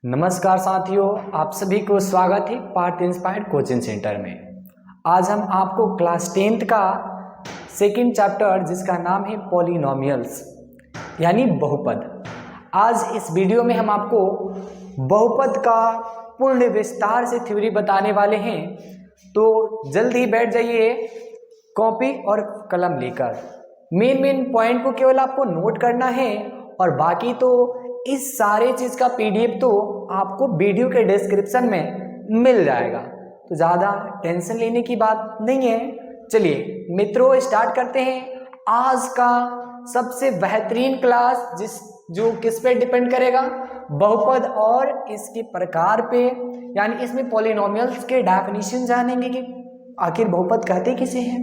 नमस्कार साथियों, आप सभी को स्वागत है पार्थ इंस्पायर्ड कोचिंग सेंटर में। आज हम आपको क्लास 10th का सेकंड चैप्टर जिसका नाम है पॉलिनोमियल्स यानी बहुपद। आज इस वीडियो में हम आपको बहुपद का पूर्ण विस्तार से थ्योरी बताने वाले हैं, तो जल्द ही बैठ जाइए कॉपी और कलम लेकर। मेन पॉइंट को केवल आपको नोट करना है और बाकी तो इस सारे चीज का पीडीएफ तो आपको वीडियो के डिस्क्रिप्शन में मिल जाएगा, तो ज़्यादा टेंशन लेने की बात नहीं है। चलिए मित्रों, स्टार्ट करते हैं आज का सबसे बेहतरीन क्लास जो किस पे डिपेंड करेगा, बहुपद और इसके प्रकार पे। यानी इसमें पॉलिनोमियल्स के डेफिनेशन जानेंगे कि आखिर बहुपद कहते किसे हैं,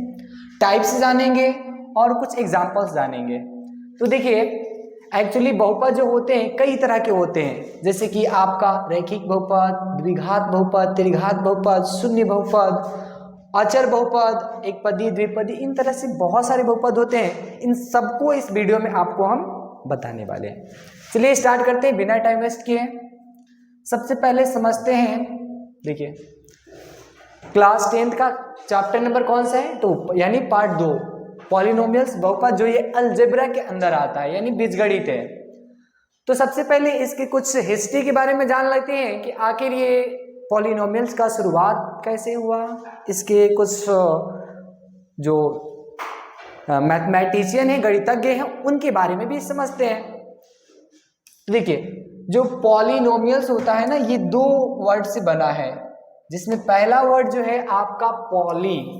टाइप्स जानेंगे और कुछ एग्जांपल्स जानेंगे। तो देखिए, एक्चुअली बहुपद जो होते हैं कई तरह के होते हैं, जैसे कि आपका रैखिक बहुपद, द्विघात बहुपद, त्रिघात बहुपद, शून्य बहुपद, अचर बहुपद, एकपदी, द्विपदी, इन तरह से बहुत सारे बहुपद होते हैं। इन सबको इस वीडियो में आपको हम बताने वाले हैं। चलिए स्टार्ट करते हैं बिना टाइम वेस्ट किए। सबसे पहले समझते हैं, देखिए क्लास 10th का चैप्टर नंबर कौन सा है, तो यानी पार्ट 2 पॉलिनोमियल्स बहुपद, जो ये अलजेब्रा के अंदर आता है यानी बीजगणित है। तो सबसे पहले इसकी कुछ हिस्ट्री के बारे में जान लेते हैं कि आखिर ये पॉलिनोमियल्स का शुरुआत कैसे हुआ। इसके कुछ जो मैथमेटिशियन है, गणितज्ञ हैं, उनके बारे में भी समझते हैं। देखिए, जो पॉलिनोमियल्स होता है ना, ये 2 वर्ड से बना है, जिसमें पहला वर्ड जो है आपका पॉली,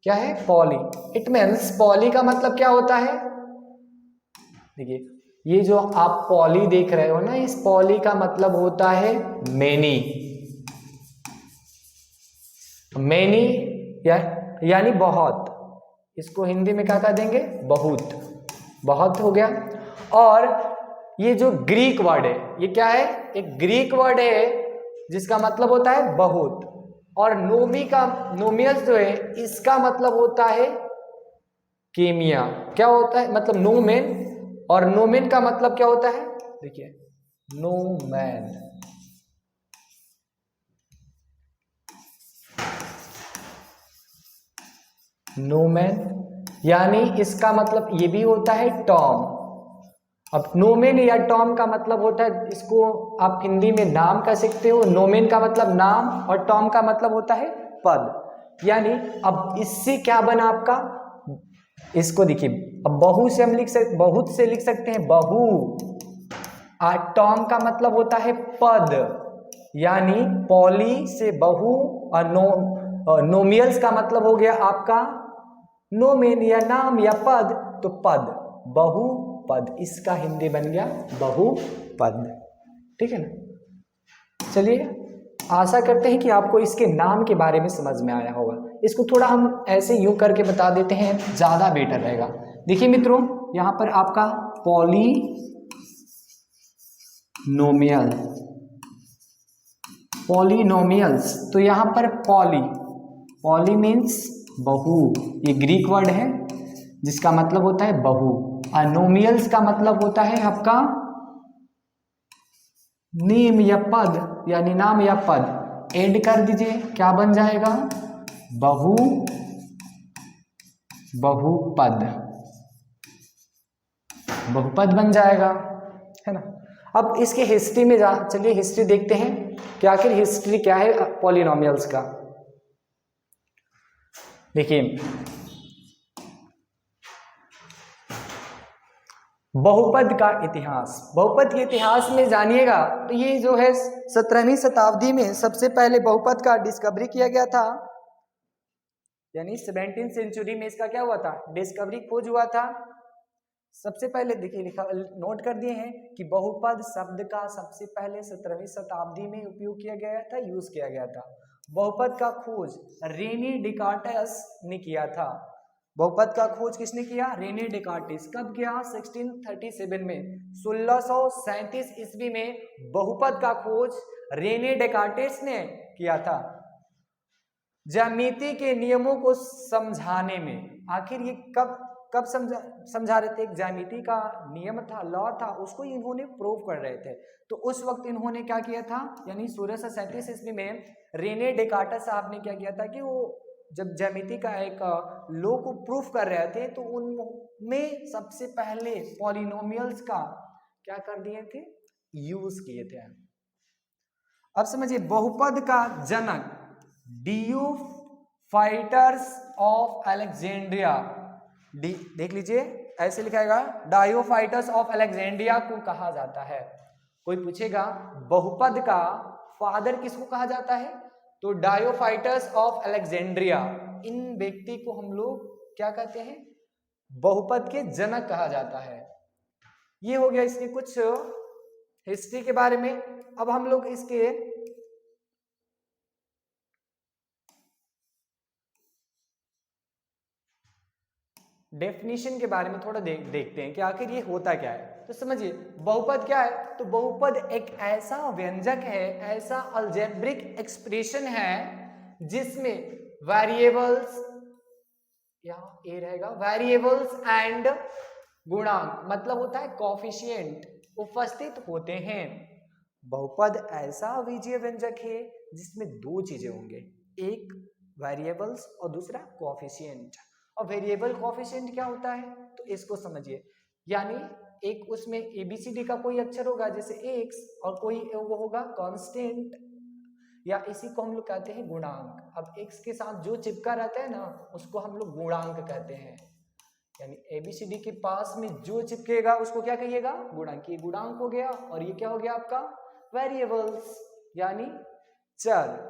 क्या है, पॉली। इट मीन्स पॉली का मतलब क्या होता है, देखिए ये जो आप पॉली देख रहे हो ना, इस पॉली का मतलब होता है मेनी। मेनी यानी बहुत, इसको हिंदी में क्या कह देंगे, बहुत। बहुत हो गया। और ये जो ग्रीक वर्ड है, ये क्या है, एक ग्रीक वर्ड है जिसका मतलब होता है बहुत। और नोमियल्स जो है इसका मतलब होता है केमिया। क्या होता है, मतलब नोमेन, और नोमेन का मतलब क्या होता है, देखिए नोमैन। नोमैन यानी इसका मतलब ये भी होता है टॉम। अब नोमेन या टॉम का मतलब होता है, इसको आप हिंदी में नाम कह सकते हो। नोमेन का मतलब नाम और टॉम का मतलब होता है पद। यानी अब इससे क्या बना आपका, इसको देखिए, अब बहु से हम बहुत से लिख सकते हैं बहु। और टॉम का मतलब होता है पद, यानी पॉली से बहु। और नोमियल्स का मतलब हो गया आपका नोमेन या नाम या पद, तो पद, बहुपद, इसका हिंदी बन गया बहुपद। ठीक है ना। चलिए, आशा करते हैं कि आपको इसके नाम के बारे में समझ में आया होगा। इसको थोड़ा हम ऐसे यूं करके बता देते हैं, ज्यादा बेटर रहेगा। देखिए मित्रों, यहां पर आपका पॉलिनोमियल्स, तो यहां पर पॉली मीन्स बहु, ये ग्रीक वर्ड है जिसका मतलब होता है बहु। और नोमियल्स का मतलब होता है आपका नेम या पद, यानी नाम या पद। ऐड कर दीजिए, क्या बन जाएगा, बहुपद बन जाएगा, है ना। अब इसके हिस्ट्री में चलिए हिस्ट्री देखते हैं कि आखिर हिस्ट्री क्या है पॉलिनोमियल्स का। देखिए, बहुपद का इतिहास, बहुपद के इतिहास में जानिएगा तो ये जो है 17वीं शताब्दी में सबसे पहले बहुपद का डिस्कवरी किया गया था। यानी 17th सेंचुरी में इसका क्या हुआ था, डिस्कवरी, खोज हुआ था। सबसे पहले देखिए लिखा, नोट कर दिए हैं कि बहुपद शब्द का सबसे पहले 17वीं शताब्दी में उपयोग किया गया था, यूज किया गया था। बहुपद का खोज रेने डेकार्टस ने किया था। बहुपद का खोज किसने किया, रेने डेकार्टिस। कब किया, 1637 में, 1637 ईस्वी में बहुपद का खोज रेने डेकार्टिस ने किया था। ज्यामिति के नियमों को समझाने में, आखिर ये कब कब समझा रहे थे, एक ज्यामिति का नियम था, लॉ था, उसको इन्होंने प्रूव कर रहे थे। तो उस वक्त इन्होंने क्या किया था, यानी 1637 ईस्वी में रेने डेकार्टेस साहब ने क्या किया था कि वो जब ज्यामिति का एक लॉ को प्रूफ कर रहे थे तो उनमें सबसे पहले पॉलिनोमियल्स का क्या कर दिए थे, यूज किए थे। अब समझिए, बहुपद का जनक डियोफाइटर्स ऑफ अलेक्जेंड्रिया, देख लीजिए ऐसे लिखाएगा, डायोफाइटर्स ऑफ अलेक्जेंड्रिया को कहा जाता है। कोई पूछेगा बहुपद का फादर किसको कहा जाता है, तो डायोफाइटर्स ऑफ अलेक्जेंड्रिया, इन व्यक्ति को हम लोग क्या कहते हैं, बहुपद के जनक कहा जाता है। ये हो गया इसकी कुछ हिस्ट्री के बारे में। अब हम लोग इसके डेफिनेशन के बारे में थोड़ा देखते हैं कि आखिर ये होता क्या है। तो समझिए, बहुपद क्या है, तो बहुपद एक ऐसा व्यंजक है, ऐसा अलजेब्रिक एक्सप्रेशन है जिसमें वेरिएबल्स, यहाँ ए रहेगा, वेरिएबल्स एंड गुणांक, मतलब होता है कोफिशिएंट, उपस्थित होते हैं। बहुपद ऐसा बीजीय व्यंजक है जिसमें दो चीजें होंगे, एक वेरिएबल्स और दूसरा कोफिशिएंट। और वेरिएबल कोफिशिएंट क्या होता है, तो इसको समझिए, यानी एक उसमें एबीसीडी का कोई अक्षर होगा जैसे एक्स, और कोई वो होगा कांस्टेंट, या इसी को हम लोग कहते हैं गुणांक। अब एक्स के साथ जो चिपका रहता है ना, उसको हम लोग गुणांक कहते हैं। यानी एबीसीडी के पास में जो चिपकेगा उसको क्या कहिएगा, गुणांक। ये गुणांक हो गया, और ये क्या हो गया आपका, वेरिएबल्स यानी चर।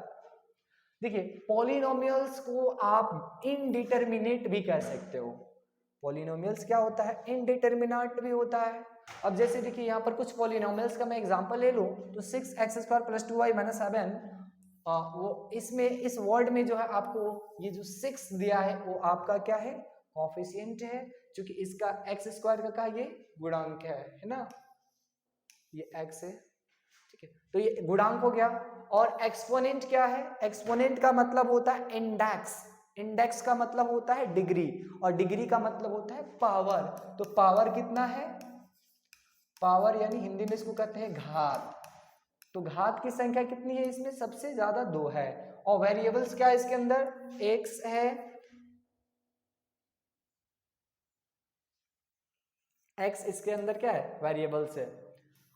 देखिए, पॉलिनोमियल्स को आप इनडिटरमिनेट भी कह सकते हो। पॉलिनोमियल्स क्या होता है, इनडिटरमिनेट भी होता है। अब जैसे देखिए, यहाँ पर कुछ पॉलिनोमियल्स का मैं एग्जांपल ले लूँ, तो 6x² + 2y - 7, वो इसमें इस वर्ड में जो है आपको ये जो 6 दिया है वो आपका क्या है, कोफिशिएंट है, क्योंकि इसका x² का ये गुणांक है ना, ये x है, ठीक है, तो ये गुणांक हो गया। और एक्सपोनेंट क्या है, एक्सपोनेंट का मतलब होता है इंडेक्स, इंडेक्स का मतलब होता है डिग्री, और डिग्री का मतलब होता है पावर। तो पावर कितना है, पावर यानी हिंदी में इसको कहते हैं घात। तो घात की संख्या कितनी है इसमें, सबसे ज्यादा 2 है। और वेरिएबल्स क्या है इसके अंदर, x है, x इसके अंदर क्या है, वेरिएबल्स है।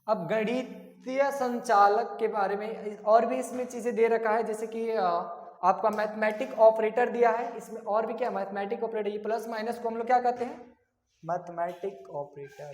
अब गणितीय संचालक के बारे में और भी इसमें चीजें दे रखा है, जैसे कि आपका मैथमेटिक ऑपरेटर दिया है, इसमें और भी क्या, मैथमेटिक ऑपरेटर, ये प्लस माइनस को हम लोग क्या कहते हैं, मैथमेटिक ऑपरेटर।